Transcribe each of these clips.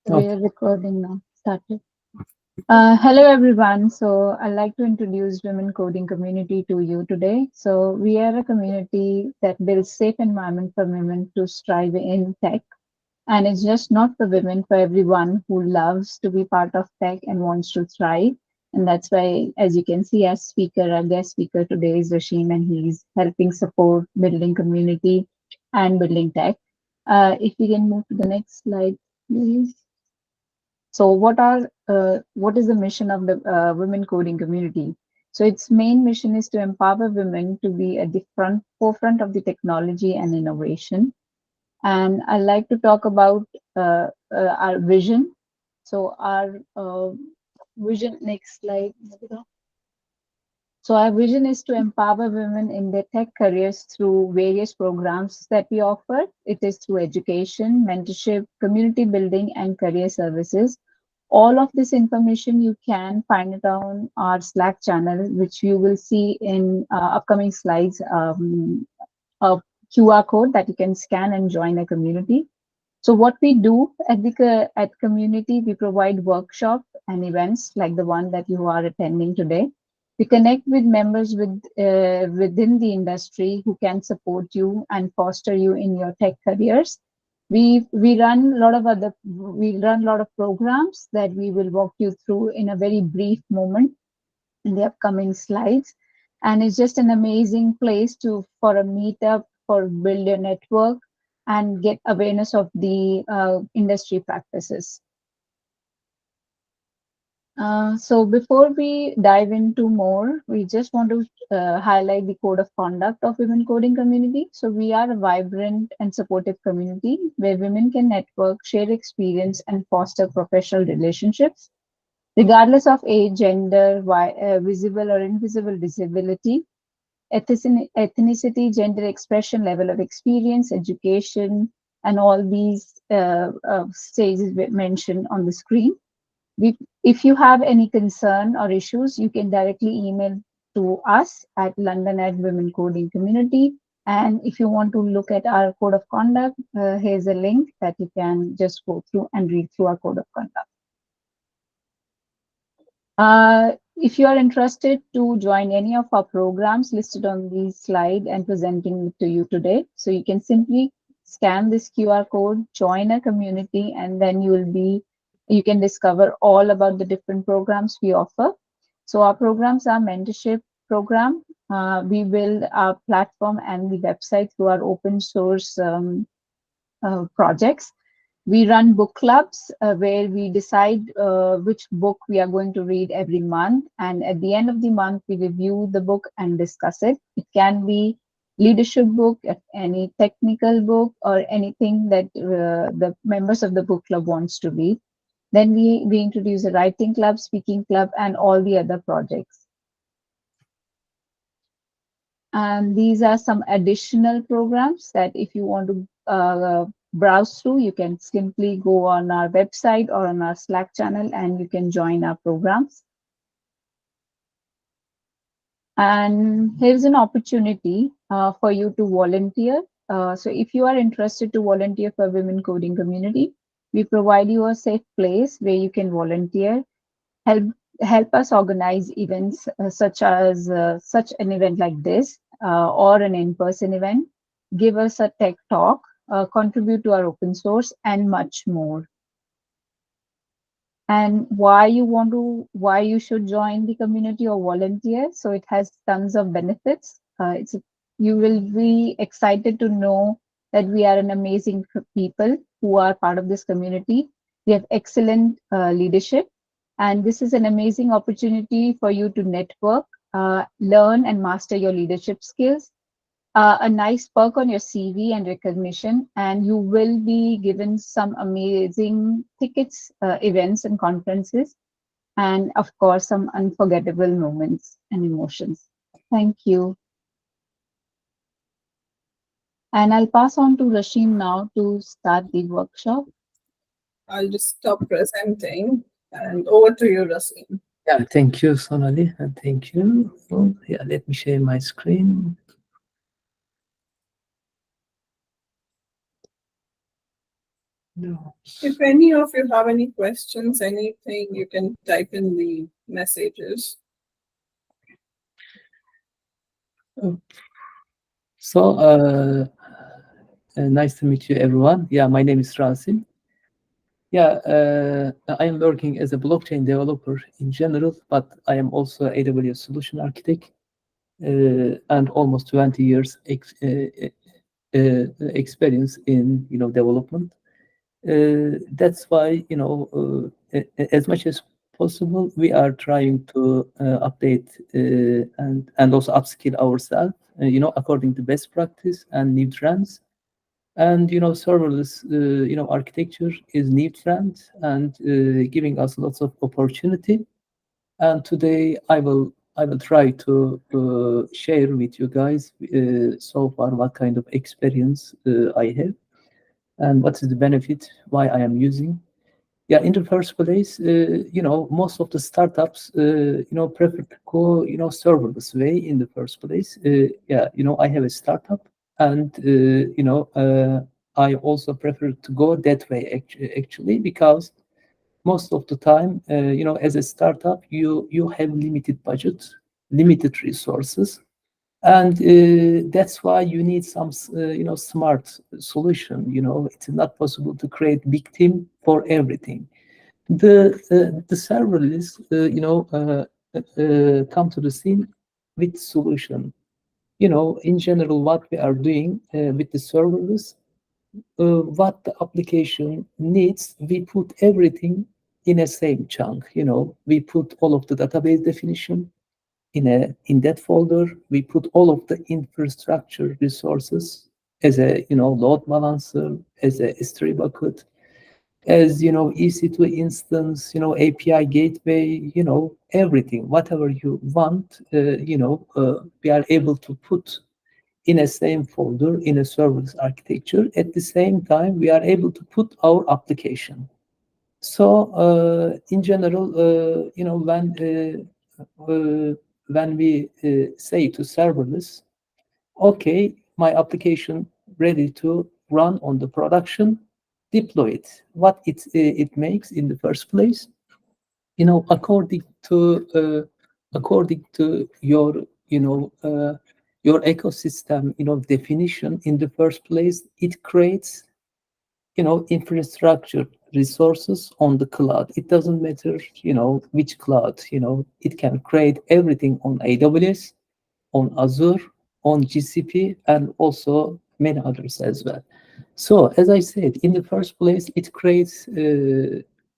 We are recording now. Started. Hello everyone. So I'd like to introduce Women Coding Community to you today. So we are a community that builds safe environment for women to strive in tech. And it's just not for women, for everyone who loves to be part of tech and wants to thrive. And that's why, as you can see, our guest speaker today is Rasim, and he's helping support building community and building tech. If we can move to the next slide, please. So what is the mission of the women coding community? So its main mission is to empower women to be at the forefront of the technology and innovation. And I like to talk about our vision. So our vision, next slide. So our vision is to empower women in their tech careers through various programs that we offer. It is through education, mentorship, community building, and career services. All of this information you can find it on our Slack channel, which you will see in upcoming slides, a QR code that you can scan and join a community. So what we do at community, we provide workshops and events like the one that you are attending today. We connect with members within the industry who can support you and foster you in your tech careers. We run a lot of programs that we will walk you through in a very brief moment in the upcoming slides. And it's just an amazing place for a meetup, for build your network and get awareness of the industry practices. So before we dive into more, we just want to highlight the code of conduct of women coding community. So we are a vibrant and supportive community where women can network, share experience, and foster professional relationships, regardless of age, gender, visible or invisible disability, ethnicity, gender expression, level of experience, education, and all these stages mentioned on the screen. If you have any concern or issues, you can directly email to us at London at Women Coding Community. And if you want to look at our code of conduct, here's a link that you can just go through and read through our code of conduct. If you are interested to join any of our programs listed on the slide and presenting it to you today, so you can simply scan this QR code, join a community, and then you can discover all about the different programs we offer. So our programs are mentorship program. We build our platform and the website through our open source projects. We run book clubs where we decide which book we are going to read every month. And at the end of the month, we review the book and discuss it. It can be leadership book, any technical book, or anything that the members of the book club wants to read. Then we introduce a writing club, speaking club, and all the other projects. And these are some additional programs that if you want to browse through, you can simply go on our website or on our Slack channel and you can join our programs. And here's an opportunity for you to volunteer. So if you are interested to volunteer for Women Coding Community, we provide you a safe place where you can volunteer, help us organize events such an event like this or an in-person event, give us a tech talk, contribute to our open source, and much more. And why you should join the community or volunteer? So it has tons of benefits. You will be excited to know that we are an amazing people who are part of this community. We have excellent leadership, and this is an amazing opportunity for you to network, learn and master your leadership skills. A nice perk on your CV and recognition, and you will be given some amazing tickets, events and conferences, and of course, some unforgettable moments and emotions. Thank you. And I'll pass on to Rasim now to start the workshop. I'll just stop presenting and over to you, Rasim. Yeah, thank you, Sonali, and thank you. Yeah, let me share my screen. No. If any of you have any questions, anything, you can type in the messages. So, nice to meet you, everyone. Yeah, my name is Rasim. Yeah, I am working as a blockchain developer in general, but I am also AWS solution architect, and almost 20 years experience in development. That's why as much as possible we are trying to update and also upskill ourselves, according to best practice and new trends. And serverless architecture is new trend and giving us lots of opportunity. And today I will try to share with you guys so far what kind of experience I have and what is the benefit why I am using. Yeah, in the first place, most of the startups, prefer to go, serverless way in the first place. Yeah, I have a startup, and I also prefer to go that way actually, because most of the time, as a startup, you have limited budget, limited resources, and that's why you need some smart solution. It's not possible to create big team for everything. The serverless come to the scene with solution. In general, what we are doing with the serverless, what the application needs, we put everything in a same chunk. We put all of the database definition in that folder. We put all of the infrastructure resources as a load balancer, as a S3 bucket, as EC2 instance, API gateway, everything, whatever you want, we are able to put in a same folder in a serverless architecture. At the same time, we are able to put our application. So in general, when we say to serverless, okay, my application ready to run on the production, deploy it. What it makes in the first place, according to your your ecosystem definition in the first place, it creates infrastructure resources on the cloud. It doesn't matter which cloud. It can create everything on AWS, on Azure, on GCP, and also many others as well. So as I said, in the first place, it creates,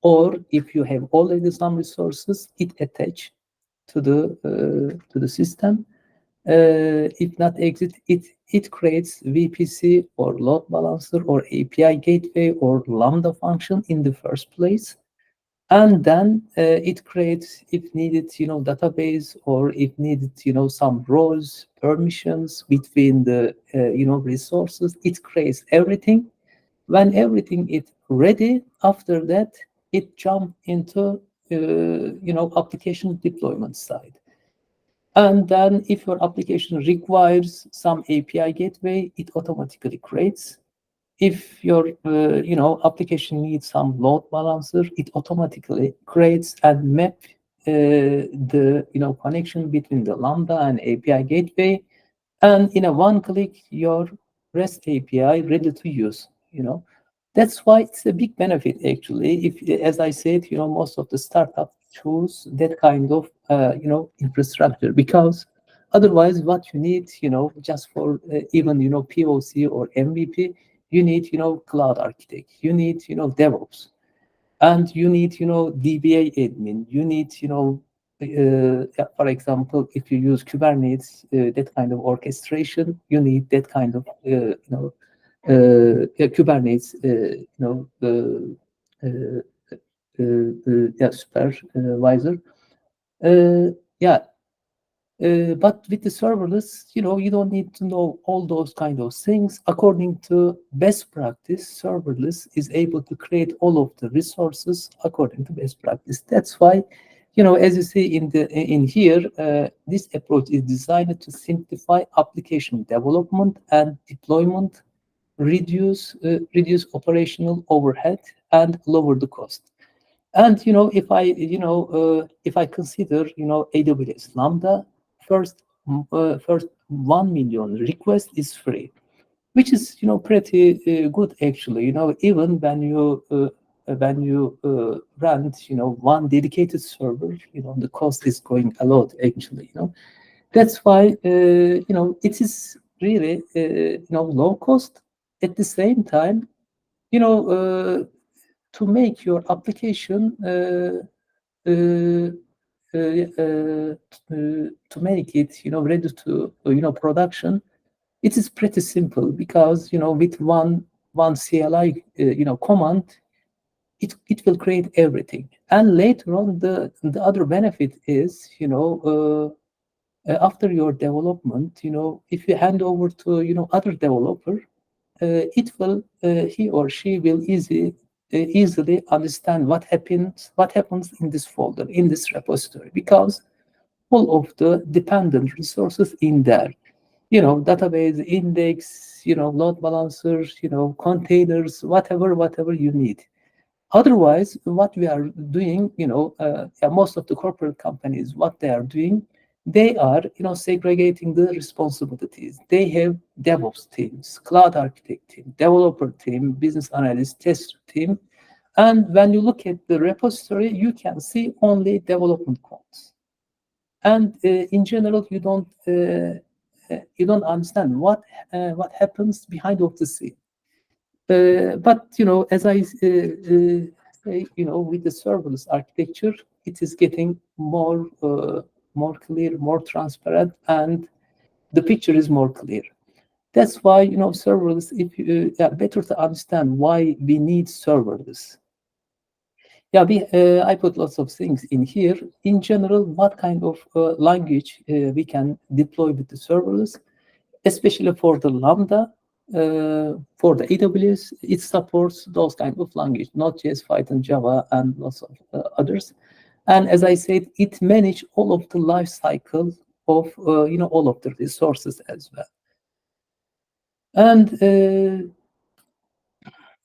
or if you have already some resources, it attach to the system. If not exit, it creates VPC or load balancer or API gateway or Lambda function in the first place. And then it creates, if needed, database, or if needed, some roles, permissions between the, resources. It creates everything. When everything is ready, after that, it jump into, application deployment side. And then if your application requires some API gateway, it automatically creates. If your application needs some load balancer, it automatically creates and map the connection between the Lambda and API gateway, and in a one click, your REST API ready to use. That's why it's a big benefit actually. If, as I said, most of the startups choose that kind of infrastructure, because otherwise, what you need, just for even POC or MVP, you need cloud architect, you need DevOps, and you need DBA admin, you need for example, if you use Kubernetes, that kind of orchestration, you need that kind of Kubernetes yeah, supervisor. Yeah, but with the serverless, you don't need to know all those kind of things. According to best practice, serverless is able to create all of the resources according to best practice. That's why, as you see in here, this approach is designed to simplify application development and deployment reduce operational overhead and lower the cost. And if I consider AWS Lambda, first 1 million request is free, which is pretty good actually. Even when you rent one dedicated server, the cost is going a lot actually. That's why it is really low cost. At the same time, to make your application to make it ready to production, it is pretty simple, because with one CLI command, it will create everything. And later on, the other benefit is after your development, if you hand over to other developer, it will he or she will easily understand what happens in this folder, in this repository, because all of the dependent resources in there, database, index, load balancers, containers, whatever you need. Otherwise, what we are doing, most of the corporate companies, what they are doing, they are, segregating the responsibilities. They have DevOps teams, cloud architect team, developer team, business analyst, tester team. And when you look at the repository, you can see only development codes. And in general, you don't understand what happens behind of the scene. But as I say, with the serverless architecture, it is getting more clear, more transparent, and the picture is more clear. That's why serverless. If you better to understand why we need serverless. Yeah, I put lots of things in here. In general, what kind of language we can deploy with the serverless, especially for the Lambda. For the AWS, it supports those kind of language, Node.js, Python, Java, and lots of others. And as I said, it manages all of the life cycle of all of the resources as well. And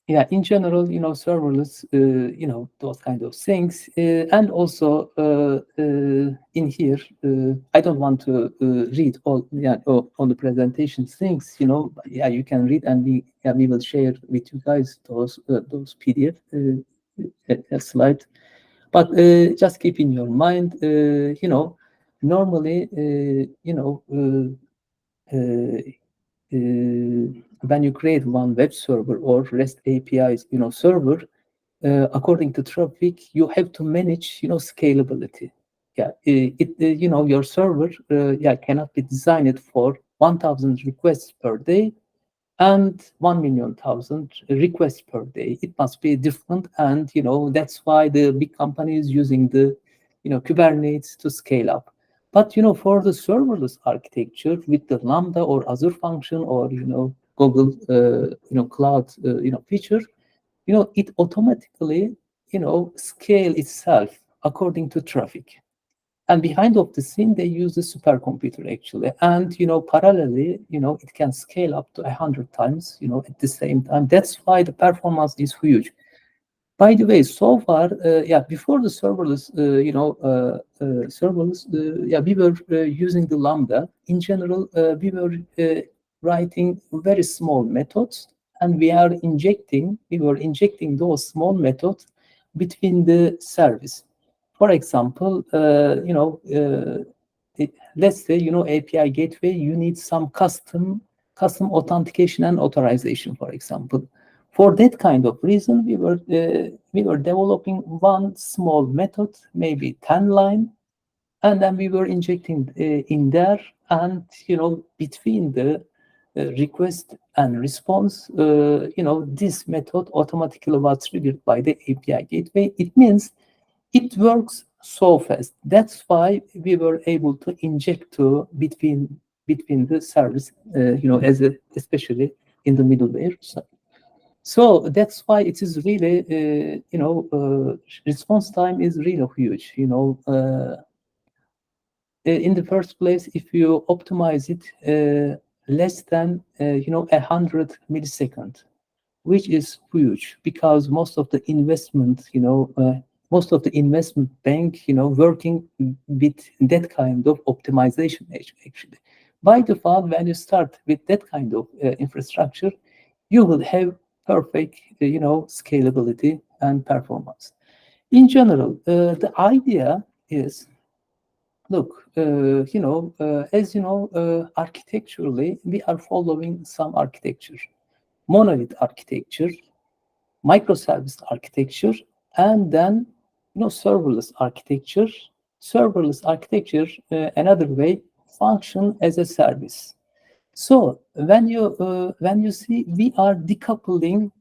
yeah, in general, serverless, those kind of things. And also in here, I don't want to read all the presentation things, yeah, you can read, and we will share with you guys those PDF slide. But just keep in your mind, normally, when you create one web server or REST APIs, server, according to traffic, you have to manage, scalability. Yeah, your server, cannot be designed for 1,000 requests per day and 1,000,000 requests per day. It must be different, and that's why the big companies using the Kubernetes to scale up. But for the serverless architecture with the Lambda or Azure function or Google Cloud feature, it automatically scale itself according to traffic. And behind of the scene, they use a supercomputer actually, and parallelly, it can scale up to 100 times, at the same time. That's why the performance is huge. By the way, so far, before the serverless, we were using the Lambda. In general, we were writing very small methods, and we were injecting those small methods between the service. For example, let's say API gateway, you need some custom authentication and authorization, for example. For that kind of reason, we were developing one small method, maybe 10 line, and then we were injecting in there, and between the request and response, this method automatically was triggered by the API gateway. It means it works so fast. That's why we were able to inject between the service, especially in the middleware side. So that's why it is really, response time is really huge. In the first place, if you optimize it less than 100 milliseconds, which is huge because most of the investment, most of the investment bank, working with that kind of optimization actually. By default, when you start with that kind of infrastructure, you will have perfect, scalability and performance. In general, the idea is, look, as you know, architecturally, we are following some architecture, monolith architecture, microservice architecture, and then serverless architecture. Serverless architecture, another way, function as a service. So when you see, we are decoupling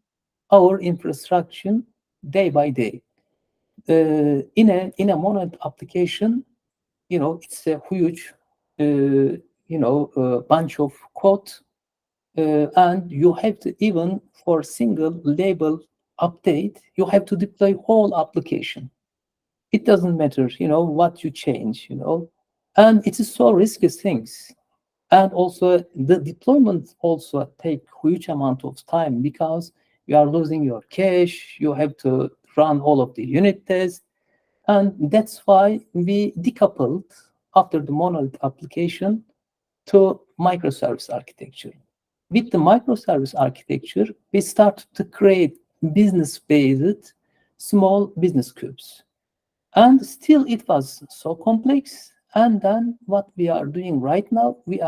our infrastructure day by day. In a monolith application, it's a huge, bunch of code, and you have to, even for single label update, you have to deploy whole application. It doesn't matter, what you change, and it is so risky things. And also the deployment also take huge amount of time because you are losing your cache, you have to run all of the unit tests. And that's why we decoupled after the monolith application to microservice architecture. With the microservice architecture, we started to create business-based small business cubes. And still it was so complex. And then what we are doing right now, we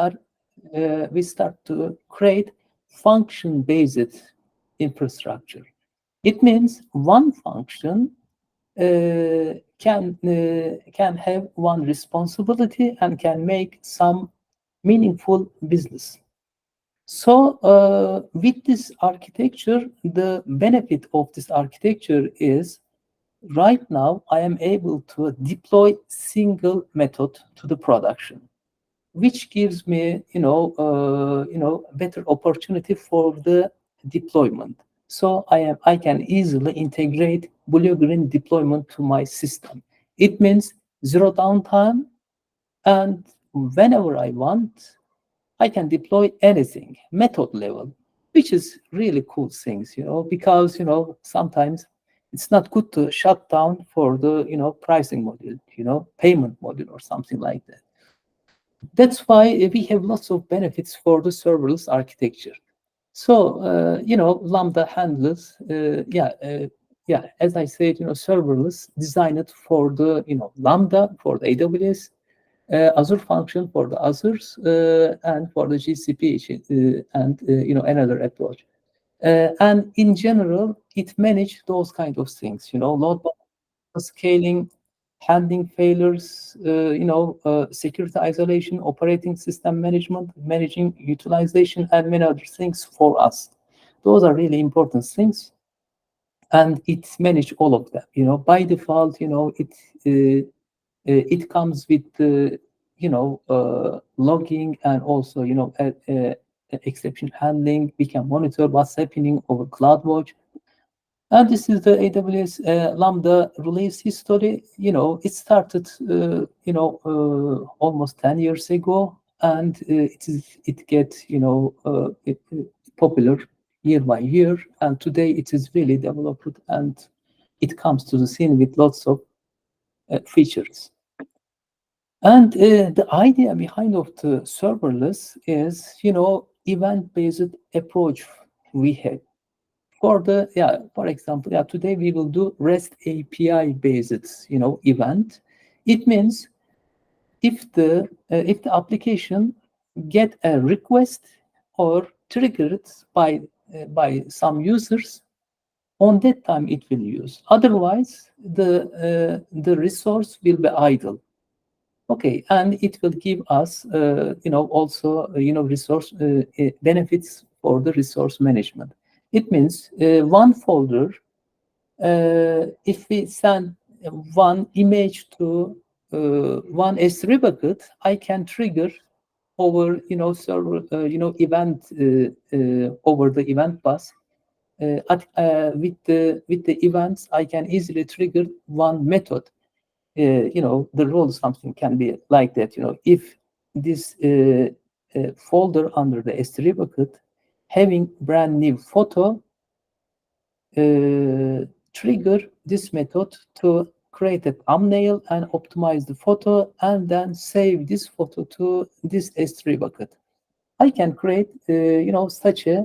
start to create function-based infrastructure. It means one function can have one responsibility and can make some meaningful business. So with this architecture, the benefit of this architecture is, right now I am able to deploy single method to the production, which gives me better opportunity for the deployment. So I can easily integrate blue-green deployment to my system. It means zero downtime, and whenever I want, I can deploy anything, method level, which is really cool things, because sometimes it's not good to shut down for the pricing module, payment module or something like that. That's why we have lots of benefits for the serverless architecture. So Lambda handlers, as I said, serverless designed for the Lambda for the AWS, Azure function for the Azures, and for the GCP, and another approach. And in general, it manages those kind of things, load scaling, handling failures, security isolation, operating system management, managing utilization, and many other things for us. Those are really important things, and it manages all of them. By default, it comes with logging, and also exception handling. We can monitor what's happening over CloudWatch. And this is the AWS Lambda release history. It started almost 10 years ago, and it gets popular year by year, and today it is really developed, and it comes to the scene with lots of features. And the idea behind of the serverless is, event-based approach we have. For example, today we will do REST API-based, event. It means if the application get a request or triggered by some users, on that time it will use. Otherwise, the resource will be idle. Okay, and it will give us, also, resource benefits for the resource management. It means one folder, if we send one image to one S3 bucket, I can trigger over, server, event, over the event bus. With the events, I can easily trigger one method. The role something can be like that. If this folder under the S3 bucket having brand new photo, trigger this method to create a thumbnail and optimize the photo, and then save this photo to this S3 bucket. I can create, such a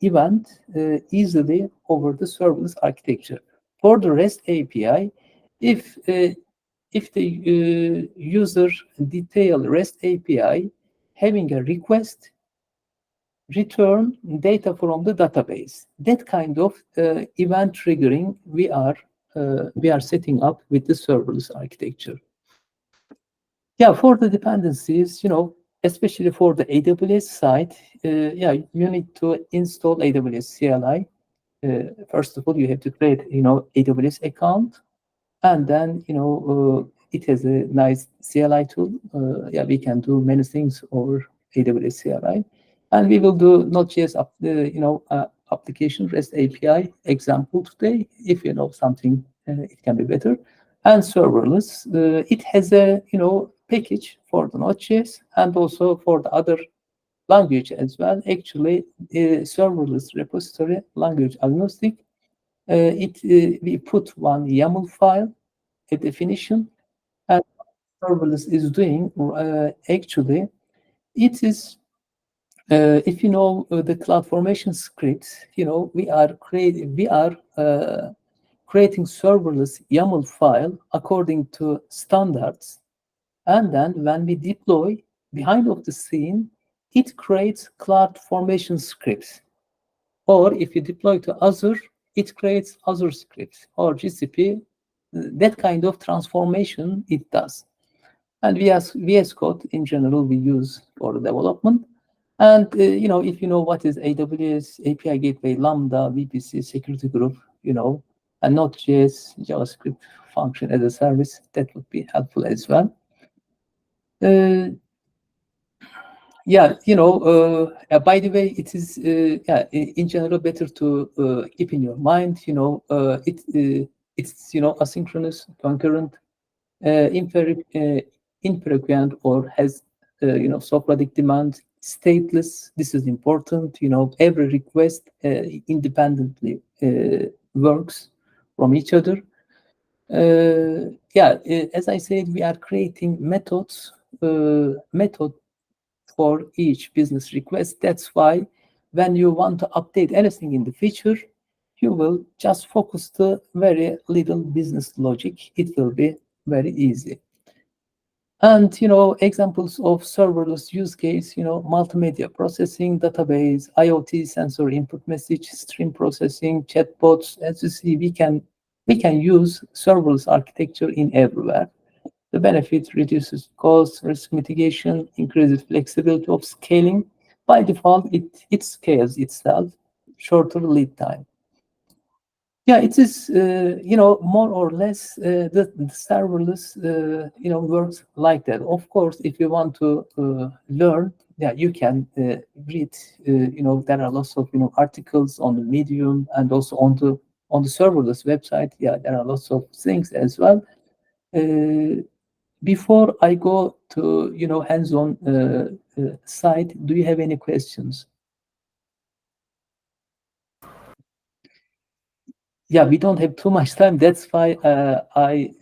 event easily over the serverless architecture. For the REST API, if the user detail REST API having a request, return data from the database. That kind of event triggering we are setting up with the serverless architecture. Yeah, for the dependencies, especially for the AWS side, you need to install AWS CLI. First of all, you have to create, AWS account, and then, it has a nice CLI tool. We can do many things over AWS CLI, and we will do Node.js application REST API example today. If you know something, it can be better. And serverless, it has a package for the Node.js and also for the other language as well. Actually, serverless repository, language agnostic. We put one YAML file, a definition, and serverless is doing actually. It is if you know the CloudFormation scripts, we are creating serverless YAML file according to standards, and then when we deploy behind of the scene, it creates CloudFormation scripts. Or if you deploy to Azure, it creates Azure scripts, or GCP. That kind of transformation it does. And VS Code in general we use for development. And if you know what is AWS API Gateway, Lambda, VPC, security group, and Node.js, JavaScript function as a service, that would be helpful as well. By the way, it is in general better to keep in your mind. It's asynchronous, concurrent, infrequent, or has sporadic demand, stateless. This is important. Every request independently works from each other. As I said, we are creating methods for each business request. That's why when you want to update anything in the future, you will just focus the very little business logic. It will be very easy. And examples of serverless use case, multimedia processing, database, IoT sensor input message, stream processing, chatbots. As you see, we can use serverless architecture in everywhere. The benefit reduces cost, risk mitigation, increases flexibility of scaling. By default, it scales itself, shorter lead time. Yeah, it is, more or less the serverless, works like that. Of course, if you want to learn, you can read. There are lots of articles on the Medium and also on the serverless website. Yeah, there are lots of things as well. Before I go to hands-on side, do you have any questions? Yeah, we don't have too much time. That's why I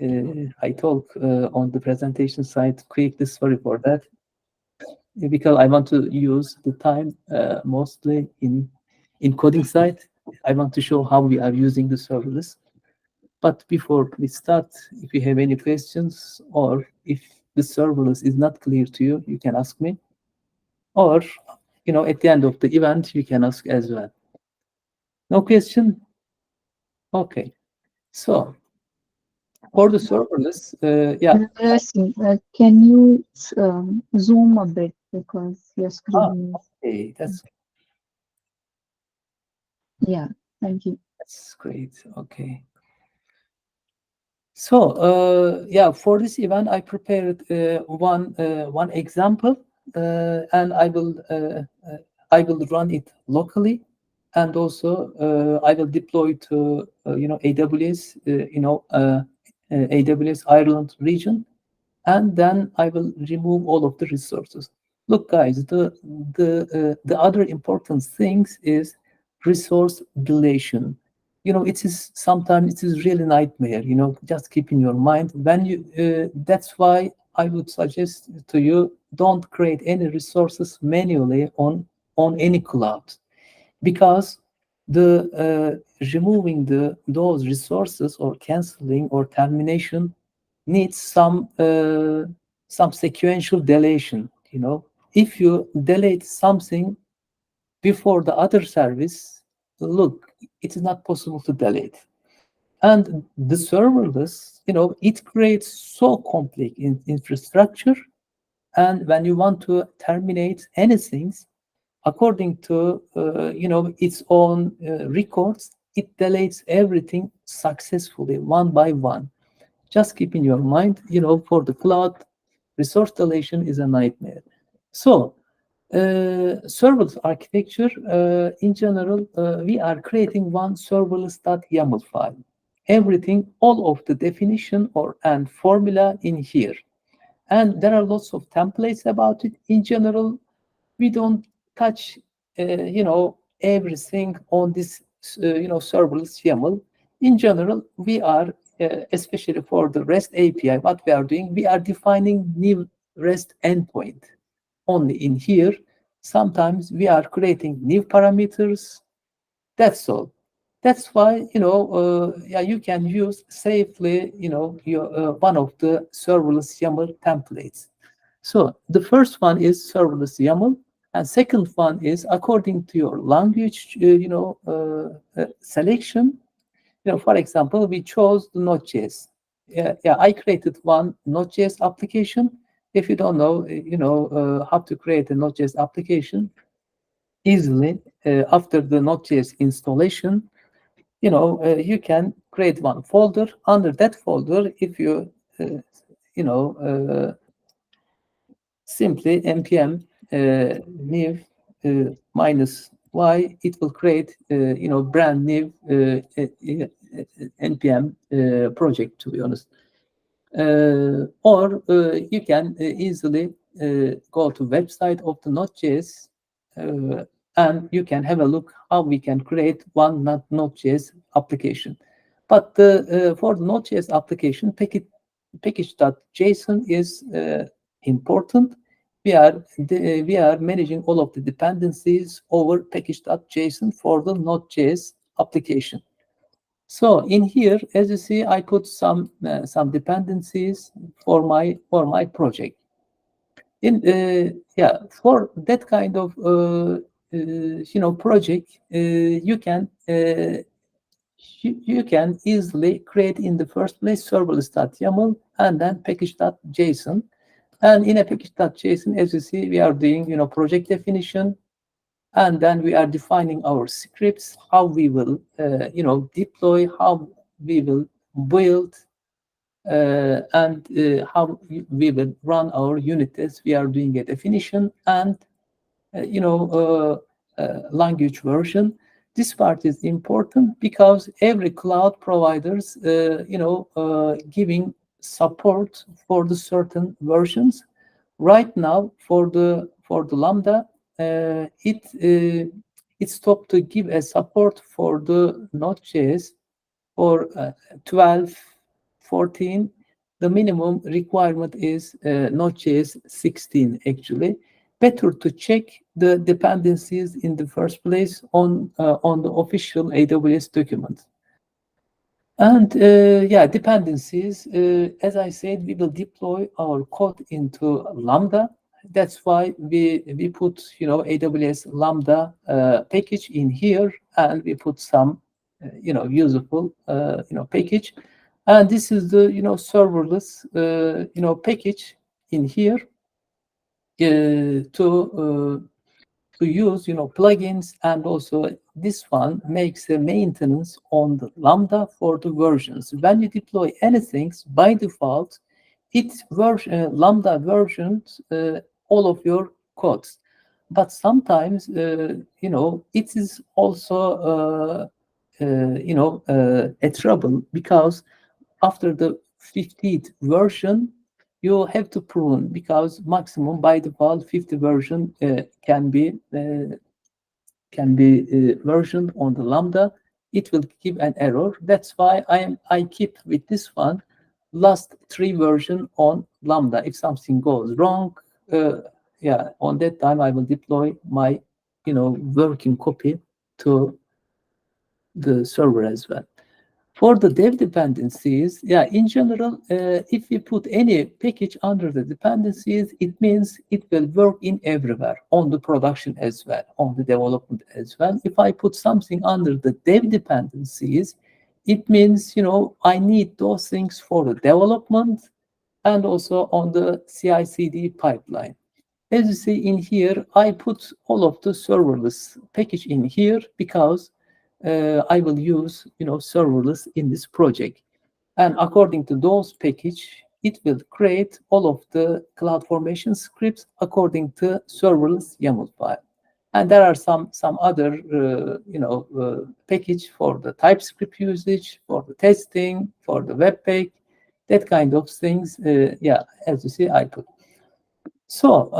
talk on the presentation side quickly. Sorry for that, because I want to use the time mostly in coding side. I want to show how we are using the serverless. But before we start, if you have any questions, or if the serverless is not clear to you, you can ask me. Or, at the end of the event, you can ask as well. No question? Okay. So, for the serverless, Rasim, can you zoom a bit because your screen is... Okay, that's Yeah, thank you. That's great. Okay. So, for this event, I prepared one example, and I will run it locally, and also I will deploy to AWS, AWS Ireland region, and then I will remove all of the resources. Look, guys, the other important things is resource deletion. It is sometimes it is really nightmare. Just keep in your mind when you. That's why I would suggest to you, don't create any resources manually on any cloud, because the removing those resources or canceling or termination needs some sequential deletion. If you delete something before the other service, look, it is not possible to delete. And the serverless, it creates so complex infrastructure, and when you want to terminate anything according to its own records, it deletes everything successfully one by one. Just keep in your mind, for the cloud, resource deletion is a nightmare. So serverless architecture, in general, we are creating one serverless.yaml file. Everything, all of the definition and formula in here. And there are lots of templates about it. In general, we don't touch, everything on this, serverless YAML. In general, we are, especially for the REST API, what we are doing, we are defining new REST endpoint only in here. Sometimes we are creating new parameters. That's all. That's why, yeah, you can use safely, your one of the serverless YAML templates. So the first one is serverless YAML, and second one is according to your language, selection. For example, we chose the Node.js. Yeah, I created one Node.js application. If you don't know, how to create a Node.js application easily, after the Node.js installation, you can create one folder. Under that folder, if you, simply npm new minus y, it will create, brand new npm project, to be honest. Or you can easily go to website of the Node.js, and you can have a look how we can create one Node.js application. But for the Node.js application, package.json is important. We are managing all of the dependencies over package.json for the Node.js application. So in here, as you see, I put some dependencies for my project. For that kind of project, you can easily create in the first place serverless.yaml and then package.json. And in a package.json, as you see, we are doing project definition, and then we are defining our scripts, how we will deploy, how we will build, and how we will run our unit tests. We are doing a definition and language version. This part is important because every cloud providers giving support for the certain versions. Right now, for the Lambda, it stopped to give a support for the Node.js for 12, 14. The minimum requirement is Node.js 16, actually. Better to check the dependencies in the first place on the official AWS document. And dependencies, as I said, we will deploy our code into Lambda. That's why we put AWS Lambda package in here, and we put some useful package. And this is the serverless package in here to use plugins, and also this one makes a maintenance on the Lambda for the versions. When you deploy anything, by default, Lambda versions all of your codes. But sometimes it is also a trouble, because after the 15th version, you have to prune, because maximum by default 50 version can be versioned on the Lambda. It will give an error. That's why I keep with this one last 3 version on Lambda. If something goes wrong, yeah, on that time I will deploy my working copy to the server as well. For the dev dependencies, yeah, in general, if we put any package under the dependencies, it means it will work in everywhere, on the production as well, on the development as well. If I put something under the dev dependencies, it means, I need those things for the development and also on the CI/CD pipeline. As you see in here, I put all of the serverless package in here because I will use, serverless in this project. And according to those package, it will create all of the CloudFormation scripts according to serverless YAML file. And there are some other, package for the TypeScript usage, for the testing, for the Webpack, that kind of things. Yeah, as you see, I put. So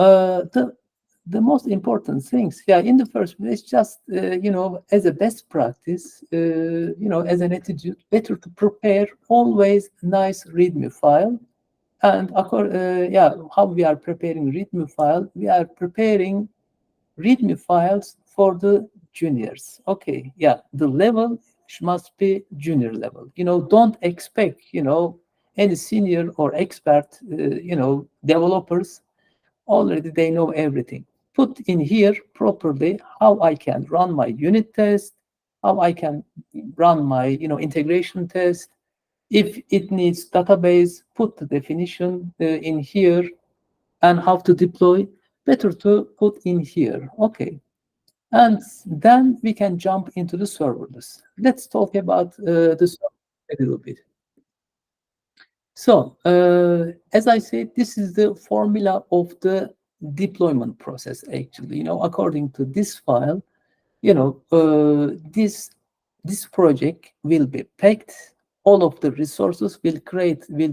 the most important things, yeah, in the first place, just as a best practice, as an attitude, better to prepare always nice README file. And yeah, how we are preparing README file? We are preparing README files for the juniors. Okay, yeah, the level must be junior level. Don't expect any senior or expert developers. Already they know everything. Put in here properly how I can run my unit test, how I can run my integration test. If it needs database, put the definition in here, and how to deploy, better to put in here. Okay. And then we can jump into the serverless. Let's talk about the serverless a little bit. So, as I said, this is the formula of the deployment process, actually. According to this file, this project will be packed. All of the resources will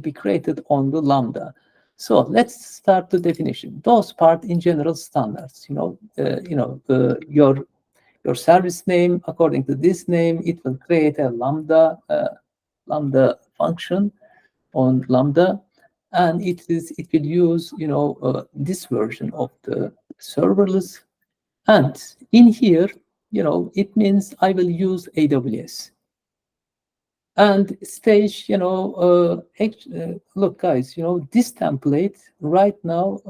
be created on the Lambda. So let's start the definition. Those part in general standards. Your service name, according to this name, it will create a Lambda function on Lambda, and it will use this version of the serverless. And in here, it means I will use AWS. And stage, look, guys, this template right now,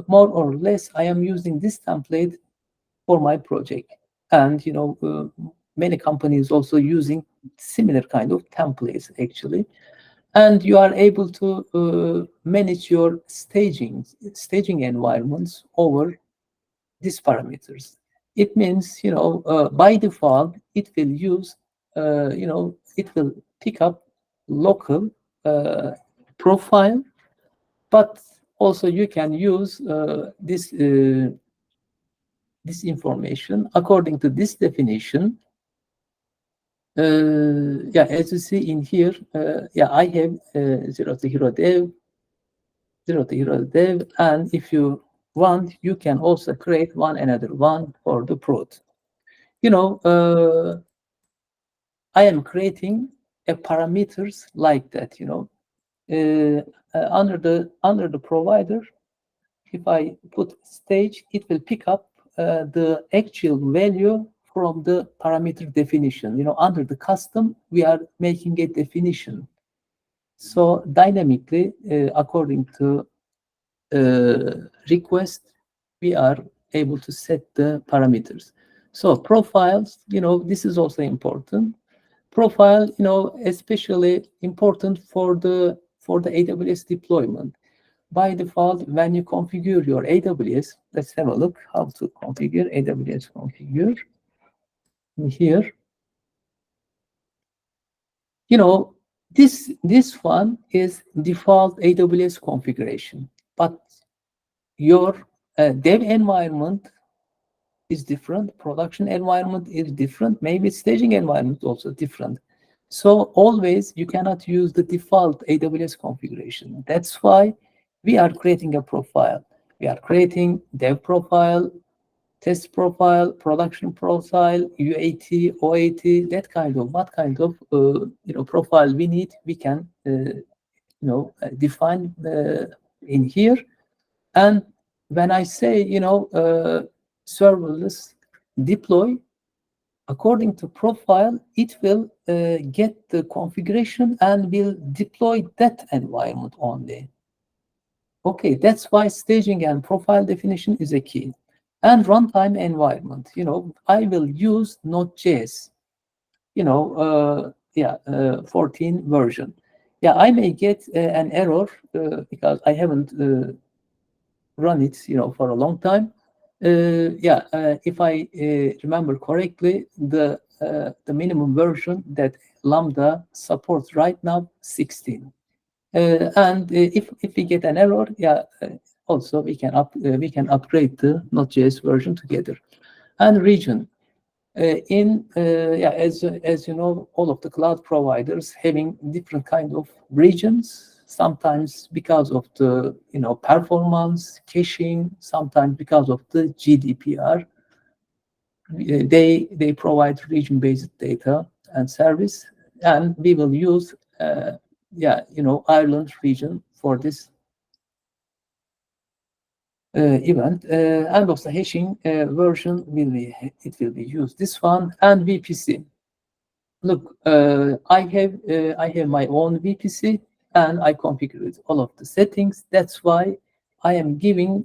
more or less, I am using this template for my project. And many companies also using similar kind of templates, actually. And you are able to manage your staging environments over these parameters. It means, by default, it will use, it will pick up local profile, but also you can use this information according to this definition. Yeah, as you see in here, yeah, I have 0 to hero dev, 0 to hero dev, and if you want, you can also create another one for the prod. I am creating a parameters like that. Under the provider, if I put stage, it will pick up the actual value from the parameter definition. Under the custom, we are making a definition. So dynamically, according to request, we are able to set the parameters. So profiles, this is also important. Profile, especially important for the AWS deployment. By default, when you configure your AWS, let's have a look how to configure AWS configure. Here, this one is default AWS configuration, but your dev environment is different, production environment is different, maybe staging environment also different. So always you cannot use the default AWS configuration. That's why we are creating a profile. We are creating dev profile, test profile, production profile, UAT, OAT, that kind of what kind of profile we need. We can define in here. And when I say serverless deploy, according to profile, it will get the configuration and will deploy that environment only. Okay, that's why staging and profile definition is a key. And runtime environment, I will use Node.js, 14 version. Yeah, I may get an error because I haven't run it, for a long time. If I remember correctly, the minimum version that Lambda supports right now, 16. And if we get an error, also we can upgrade the Node.js version together. And region, as you know, all of the cloud providers having different kind of regions. Sometimes because of the performance, caching. Sometimes because of the GDPR. They provide region-based data and service, and we will use Ireland region for this event. And also hashing version will be used. This one and VPC. Look, I have my own VPC and I configured all of the settings. That's why I am giving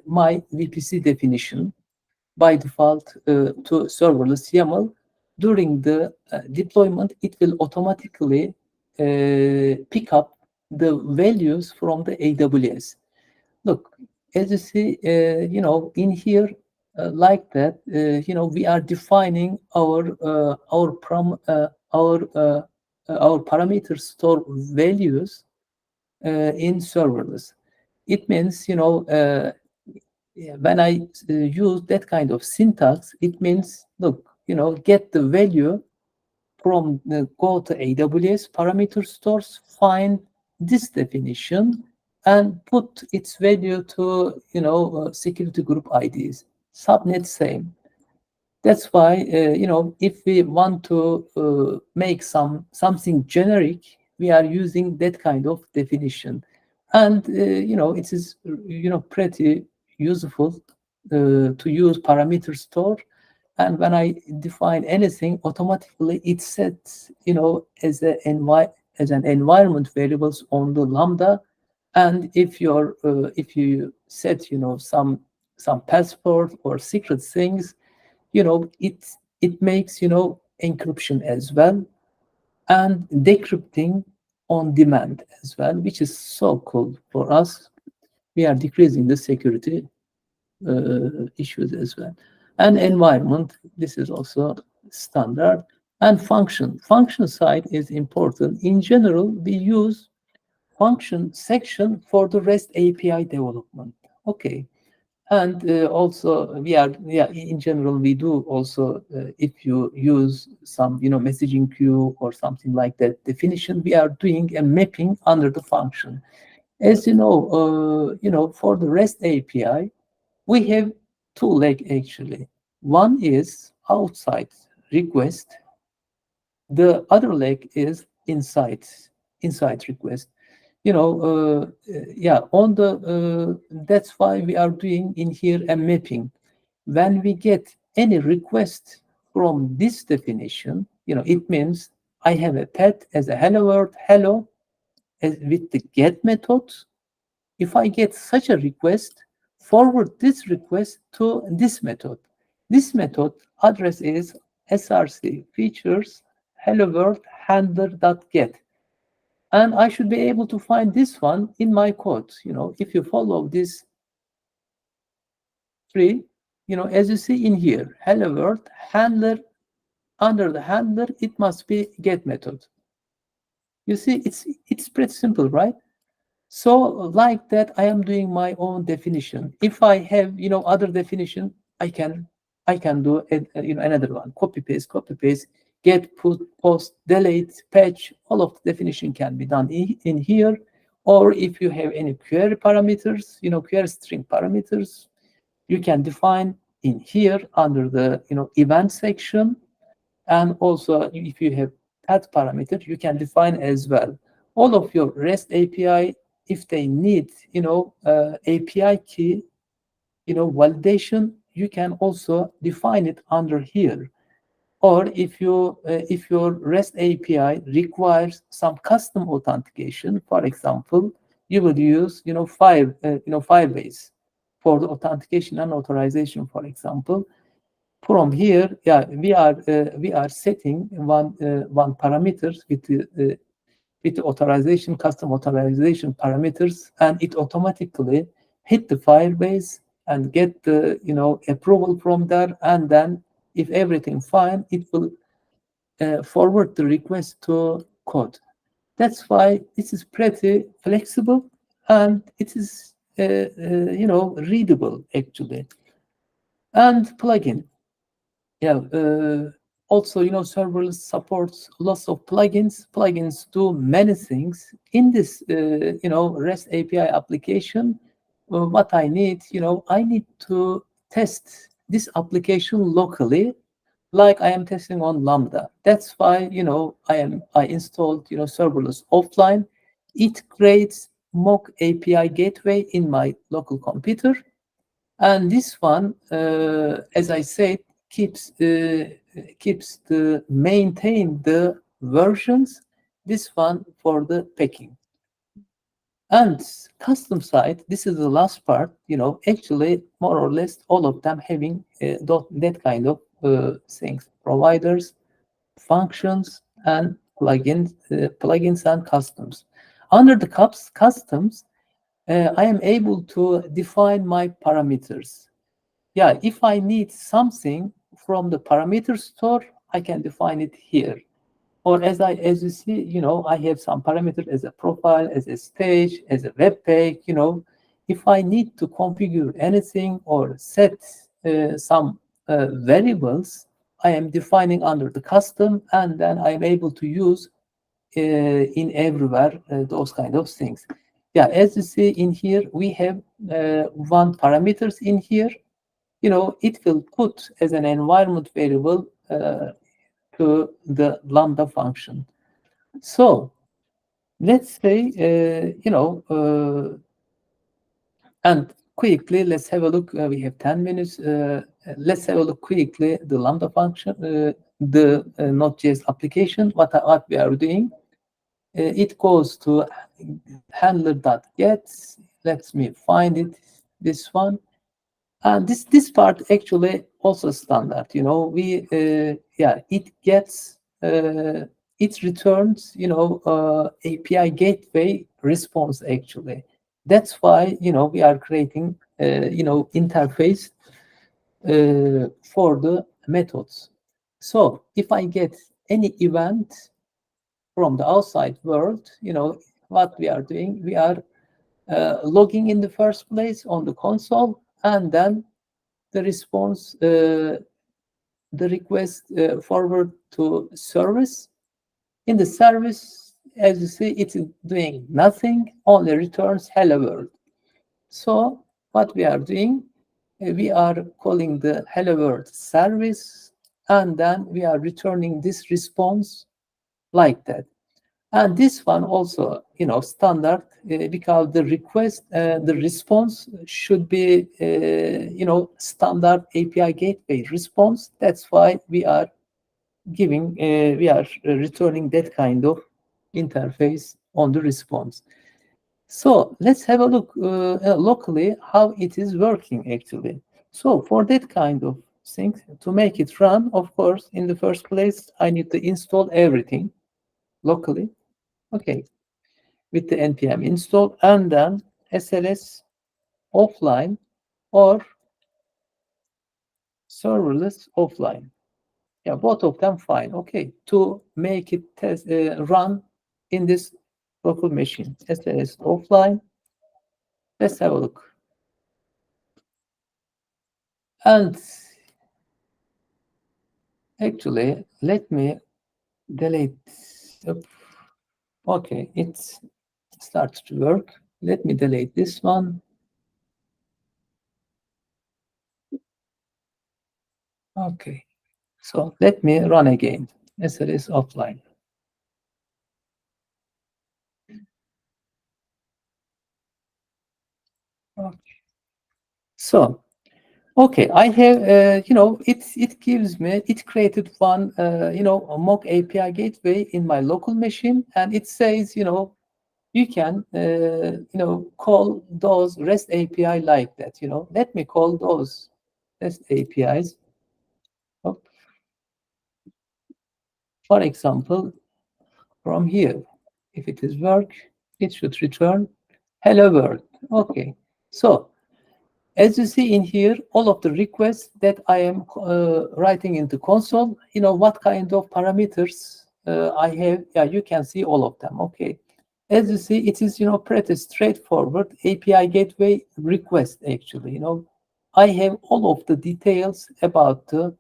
my VPC definition by default to serverless YAML. During the deployment, it will automatically pick up the values from the AWS. Look, as you see, in here, like that, we are defining our parameter store values in serverless. It means, when I use that kind of syntax, it means, look, get the value from go to AWS parameter stores, find this definition, and put its value to security group IDs. Subnet same. That's why if we want to make something generic, we are using that kind of definition, and it is pretty useful to use parameter store. And when I define anything, automatically it sets as an environment variables on the Lambda. And if you set some password or secret things, it makes encryption as well and decrypting on demand as well, which is so cool for us. We are decreasing the security issues as well. And environment, this is also standard. And function side is important. In general, we use function section for the REST API development. Okay. And also we are, in general, we do also, if you use some, messaging queue or something like that definition, we are doing a mapping under the function. As you know, for the REST API, we have two legs actually. One is outside request. The other leg is inside request. On the that's why we are doing in here a mapping. When we get any request from this definition, it means I have a pet as a hello world, hello, with the get method. If I get such a request, forward this request to this method. This method address is src features hello world handler.get. And I should be able to find this one in my code. If you follow this tree, as you see in here, hello world handler, under the handler, it must be get method. You see, it's pretty simple, right? So like that, I am doing my own definition. If I have, other definition, I can do another one. Copy paste, get, put, post, delete, patch. All of the definition can be done in here. Or if you have any query parameters, query string parameters, you can define in here under the event section. And also if you have path parameter, you can define as well. All of your REST API, if they need API key validation, you can also define it under here. Or if your REST API requires some custom authentication, for example, you will use Firebase for the authentication and authorization, for example. From here, yeah, we are setting one parameters with the authorization, custom authorization parameters, and it automatically hit the Firebase and get the approval from there, and then if everything fine, it will forward the request to code. That's why this is pretty flexible and it is readable actually. And plugin, yeah. Also, serverless supports lots of plugins. Plugins do many things in this REST API application. What I need, I need to test this application locally, like I am testing on Lambda. That's why I installed serverless offline. It creates mock API gateway in my local computer, and this one, as I said, keeps the maintain the versions. This one for the packing. And custom site, this is the last part, actually more or less all of them having that kind of things, providers, functions, and plugins and customs. Under the customs, I am able to define my parameters. Yeah, if I need something from the parameter store, I can define it here. Or as you see, I have some parameters as a profile, as a stage, as a web page. If I need to configure anything or set some variables, I am defining under the custom, and then I'm able to use in everywhere those kind of things. Yeah, as you see in here, we have one parameters in here. It will put as an environment variable to the Lambda function. So let's say, and quickly, let's have a look. We have 10 minutes. Let's have a look quickly the Lambda function, the Node.js application, what we are doing. It goes to handler.get. Let me find it, this one. And this part actually also standard. It gets it returns API gateway response actually. That's why we are creating interface for the methods. So if I get any event from the outside world, what we are doing, we are logging in the first place on the console, and then the response, the request forward to service. In the service, as you see, it's doing nothing, only returns hello world. So what we are doing, we are calling the hello world service, and then we are returning this response like that. And this one also, standard, because the request, the response should be, standard API gateway response. That's why we are returning that kind of interface on the response. So let's have a look locally how it is working actually. So for that kind of thing, to make it run, of course, in the first place, I need to install everything locally. Okay, with the npm install, and then SLS offline or serverless offline. Yeah, both of them fine. Okay, to make it run in this local machine, SLS offline. Let's have a look. And actually, let me delete. Okay, it's started to work. Let me delete this one. Okay, so let me run again. SLS offline. Okay. So, okay, I have, it gives me, it created one, a mock API gateway in my local machine, and it says, you can, call those REST API like that, Let me call those REST APIs. Oh, for example, from here, if it is work, it should return hello world. Okay, so as you see in here, all of the requests that I am writing into console, what kind of parameters I have. Yeah, you can see all of them. Okay. As you see, it is, pretty straightforward API gateway request, actually. I have all of the details about the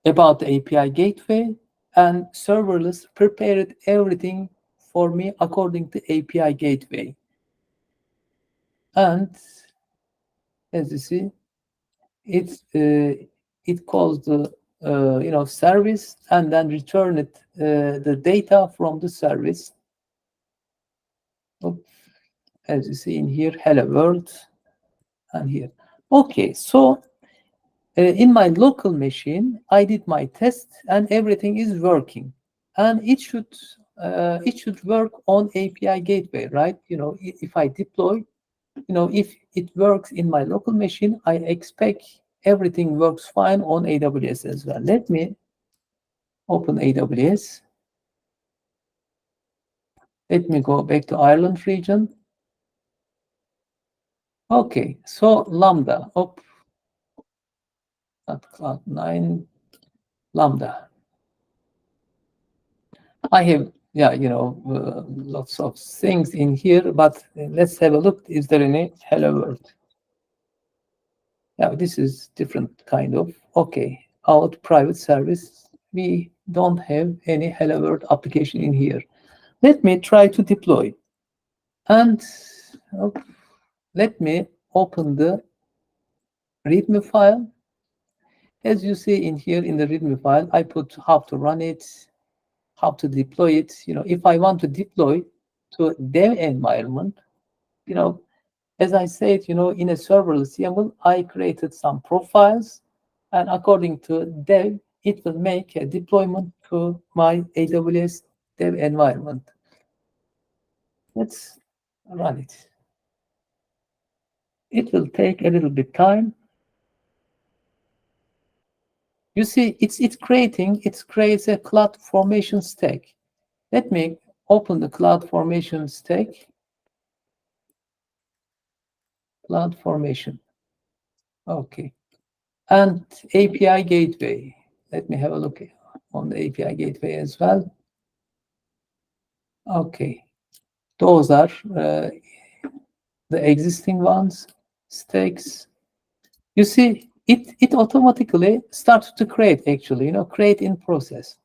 API gateway, and serverless prepared everything for me according to API gateway. And as you see, it calls the service and then return it the data from the service. As you see in here, hello world, and here. Okay, so in my local machine, I did my test and everything is working, and it should work on API gateway, right? If I deploy, if it works in my local machine, I expect everything works fine on AWS as well. Let me open AWS. Let me go back to Ireland region. Okay, so Lambda, not Cloud9, Lambda. I have, lots of things in here, but let's have a look. Is there any hello world? Yeah, this is different kind of. Okay, out private service. We don't have any hello world application in here. Let me try to deploy. And let me open the README file. As you see in here in the README file, I put how to run it, how to deploy it. If I want to deploy to a dev environment, as I said, in a serverless YAML, I created some profiles, and according to dev, it will make a deployment to my AWS dev environment. Let's run it. It will take a little bit time. You see, it creates a cloud formation stack. Let me open the cloud formation stack. Cloud formation. Okay. And API gateway. Let me have a look on the API gateway as well. Okay. Those are the existing ones, stacks. You see, it automatically starts to create, actually, create in process.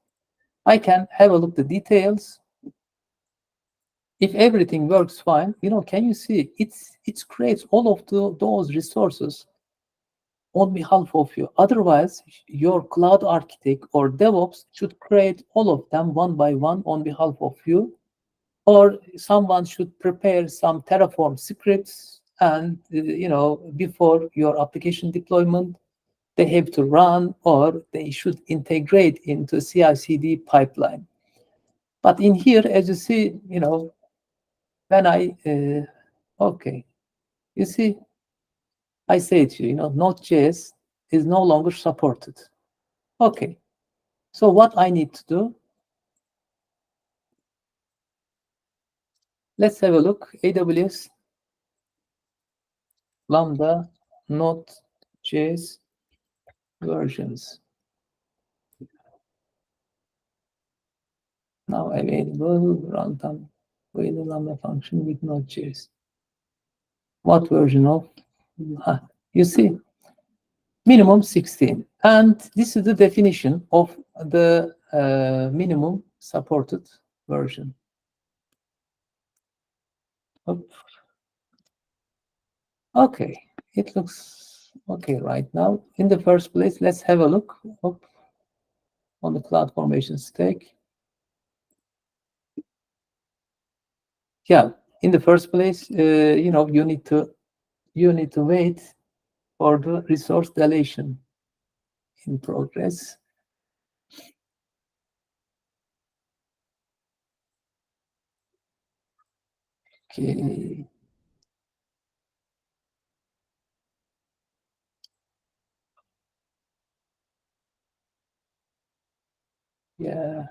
I can have a look at the details. If everything works fine, can you see it creates all of those resources on behalf of you. Otherwise, your cloud architect or DevOps should create all of them one by one on behalf of you, or someone should prepare some Terraform scripts, and before your application deployment, they have to run, or they should integrate into CI/CD pipeline. But in here, as you see, when I okay, you see, I say to you, Node.js is no longer supported. Okay, so what I need to do? Let's have a look. AWS Lambda Node.js versions now available. Runtime available Lambda function with Node.js. What version of? You see, minimum 16, and this is the definition of the minimum supported version. Up. Okay, it looks okay right now. In the first place, let's have a look up on the cloud formation stack. Yeah, in the first place, you need to wait for the resource deletion in progress. Okay. Yeah,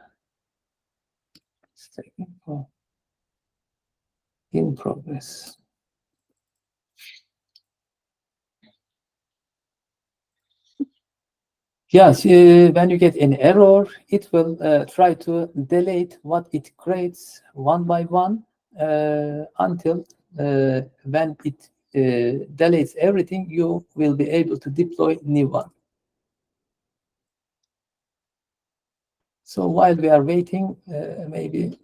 it's taking in progress. Yes, when you get an error, it will try to delete what it creates one by one until when it deletes everything, you will be able to deploy new one. So while we are waiting, maybe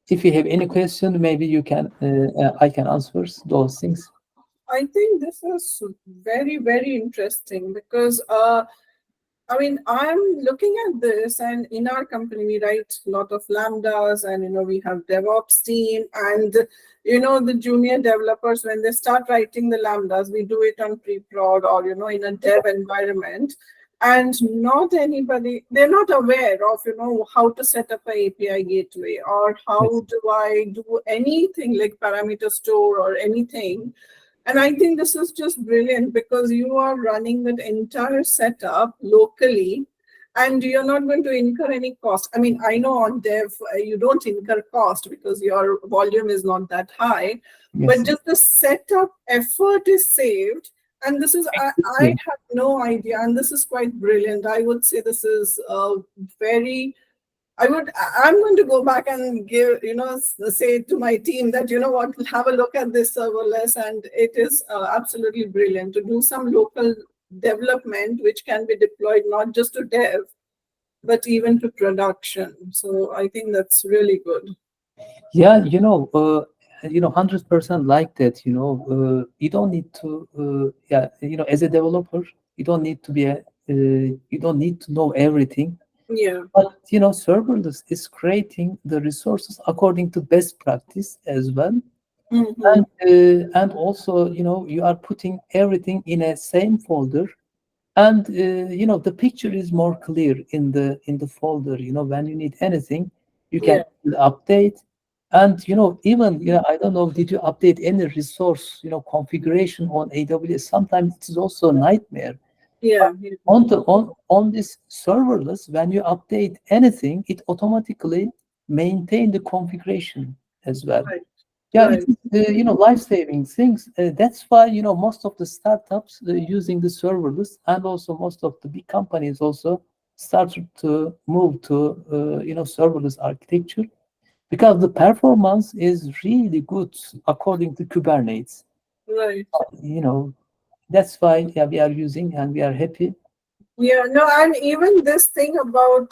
if you have any question, maybe you can I can answer those things. I think this is very, very interesting because I mean, I'm looking at this, and in our company, we write a lot of Lambdas, and we have DevOps team, and the junior developers, when they start writing the Lambdas, we do it on pre-prod or in a dev environment, and not anybody, they're not aware of how to set up an API gateway, or how Yes. do I do anything like parameter store or anything. And I think this is just brilliant because you are running that entire setup locally and you're not going to incur any cost. I mean, I know on dev, you don't incur cost because your volume is not that high, but Yes. just the setup effort is saved. And this is, I Yeah. have no idea. And this is quite brilliant. I would say this is very I'm going to go back and give, say to my team that, what, have a look at this serverless. And it is absolutely brilliant to do some local development, which can be deployed not just to dev, but even to production. So I think that's really good. Yeah, 100% like that. You don't need to. Yeah, as a developer, you don't need to be you don't need to know everything. Yeah. But serverless is creating the resources according to best practice as well, Mm-hmm. and also you are putting everything in a same folder, and the picture is more clear in the folder. When you need anything, you can Yeah. update, and even I don't know, did you update any resource configuration on AWS? Sometimes it is also a nightmare. Yeah. Yeah. On this serverless, when you update anything, it automatically maintain the configuration as well. Right. Yeah, it Right. is life-saving things. That's why most of the startups using the serverless, and also most of the big companies also started to move to serverless architecture, because the performance is really good according to Kubernetes. Right. You know, that's why, yeah, we are using and we are happy. Yeah, no, and even this thing about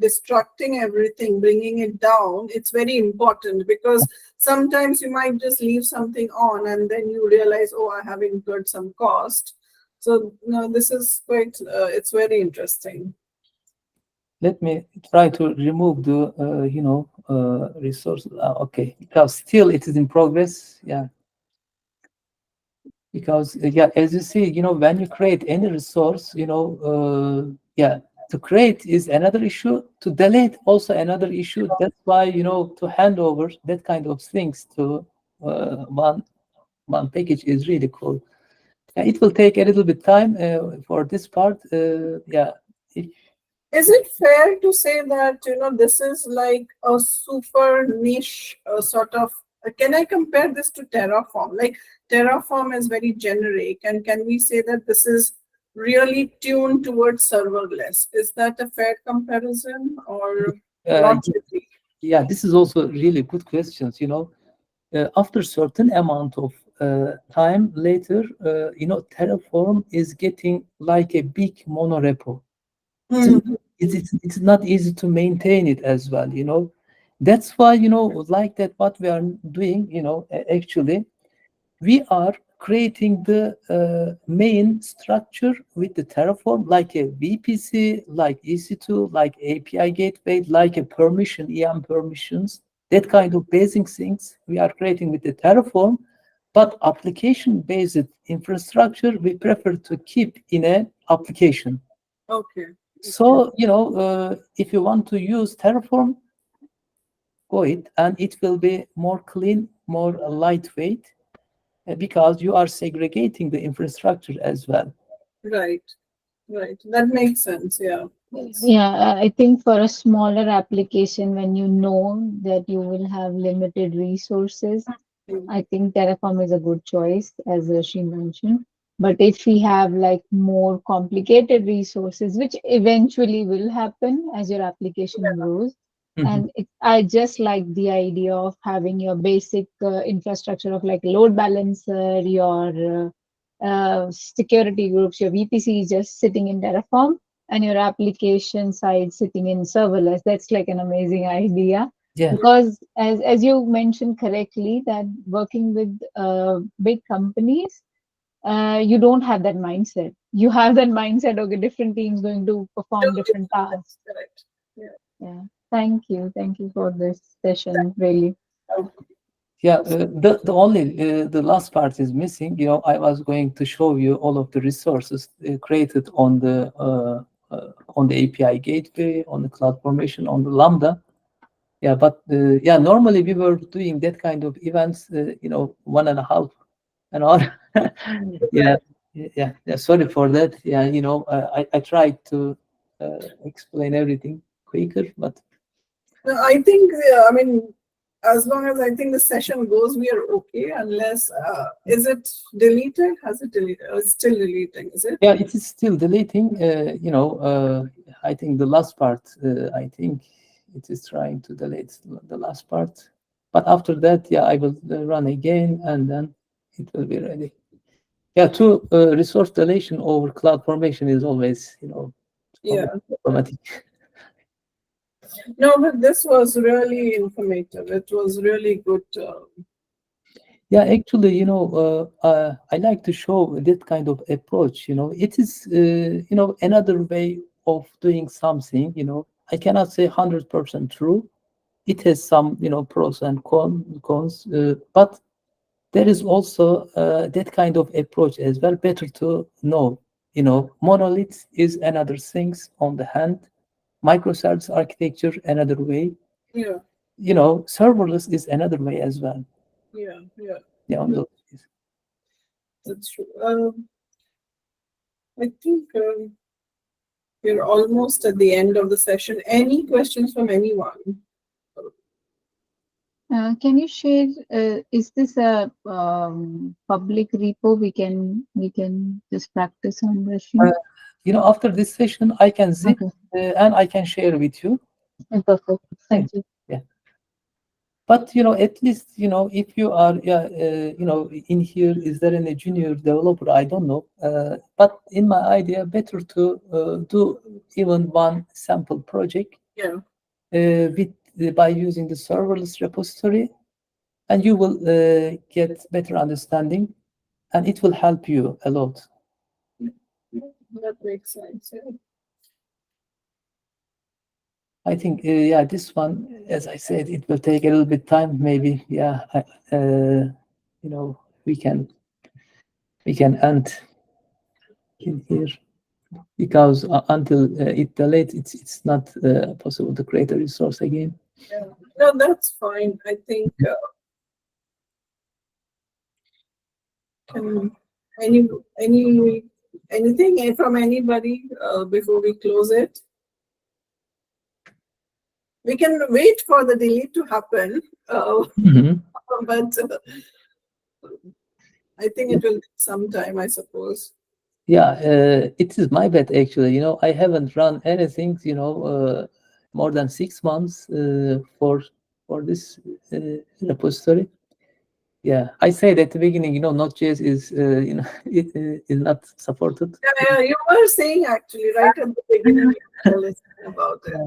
destructing everything, bringing it down, it's very important because sometimes you might just leave something on and then you realize, oh, I have incurred some cost. So no, this is quite, it's very interesting. Let me try to remove the resource. Okay, because still it is in progress. Yeah, because yeah, as you see, when you create any resource, yeah, to create is another issue, to delete also another issue. That's why to hand over that kind of things to one package is really cool. It will take a little bit time for this part. Yeah, if, Is it fair to say that, this is like a super niche sort of, can I compare this to Terraform? Like Terraform is very generic, and can we say that this is really tuned towards serverless? Is that a fair comparison or uh, not really? yeah, this is also really good questions. After certain amount of time later, Terraform is getting like a big monorepo. It's, Mhm. it's not easy to maintain it as well. That's why, like that, what we are doing, actually, we are creating the main structure with the Terraform, like a VPC, like EC2, like API gateway, like a permission, EM permissions, that kind of basic things we are creating with the Terraform. But application-based infrastructure, we prefer to keep in an application. Okay. So, if you want to use Terraform, go it, and it will be more clean, more lightweight, because you are segregating the infrastructure as well. Right. Right. That makes sense. Yeah. Yeah, I think for a smaller application, when you know that you will have limited resources, I think Terraform is a good choice, as she mentioned. But if we have like more complicated resources, which eventually will happen as your application grows, Mhm. and I just like the idea of having your basic infrastructure of like load balancer, your security groups, your VPC just sitting in Terraform, and your application side sitting in serverless. That's like an amazing idea, Yeah, because as you mentioned correctly, that working with big companies, you don't have that mindset. You have that mindset, okay, different teams going to perform different tasks. Correct. Yeah. Yeah, thank you for this session, really. yeah. The only the last part is missing. I was going to show you all of the resources created on the API gateway, on the cloud formation, on the Lambda. Yeah, but yeah, normally we were doing that kind of events, 1.5 an hour. Yeah, yeah. Sorry for that. Yeah, I tried to explain everything quicker, but No, I think, I mean, as long as I think the session goes, we are okay. Unless, is it deleted? Has it deleted? Or it's still deleting, is it? yeah, it is still deleting. I think the last part. I think it is trying to delete the last part, but after that, yeah, I will run again, and then it will be ready. Yeah, to resource deletion over cloud formation is always, always Yeah. problematic. No, but this was really informative. It was really good. Yeah, actually, I like to show that kind of approach. It is, another way of doing something. I cannot say 100% true. It has some, pros and cons, but there is also that kind of approach as well. Better to know, monolith is another things on the hand, microservice architecture another way, Yeah, serverless is another way as well. yeah, Yeah, on those. that's true. I think we're almost at the end of the session. Any questions from anyone? Can you share? Is this a public repo? We can just practice on the Uh, machine. After this session, I can zip Okay, and I can share with you. perfect. Okay. Thank you. Yeah. But at least if you are, yeah, in here, is there any junior developer? I don't know. But in my idea, better to do even one sample project Yeah, with by using the serverless repository, and you will get better understanding, and it will help you a lot. that makes sense. Yeah. I think, yeah, this one, as I said, it will take a little bit time. Maybe, yeah, you know, we can end in here because until it deletes, it's not possible to create a resource again. Yeah. No, that's fine. I think can any any anything from anybody before we close it? We can wait for the delete to happen, Mhm. but I think it will take some time, I suppose. Yeah, it is my bad actually. I haven't run anything, more than 6 months for this repository. Yeah, I said at the beginning, Node.js is, it is not supported. Yeah, you were saying actually right at the beginning you were listening about it.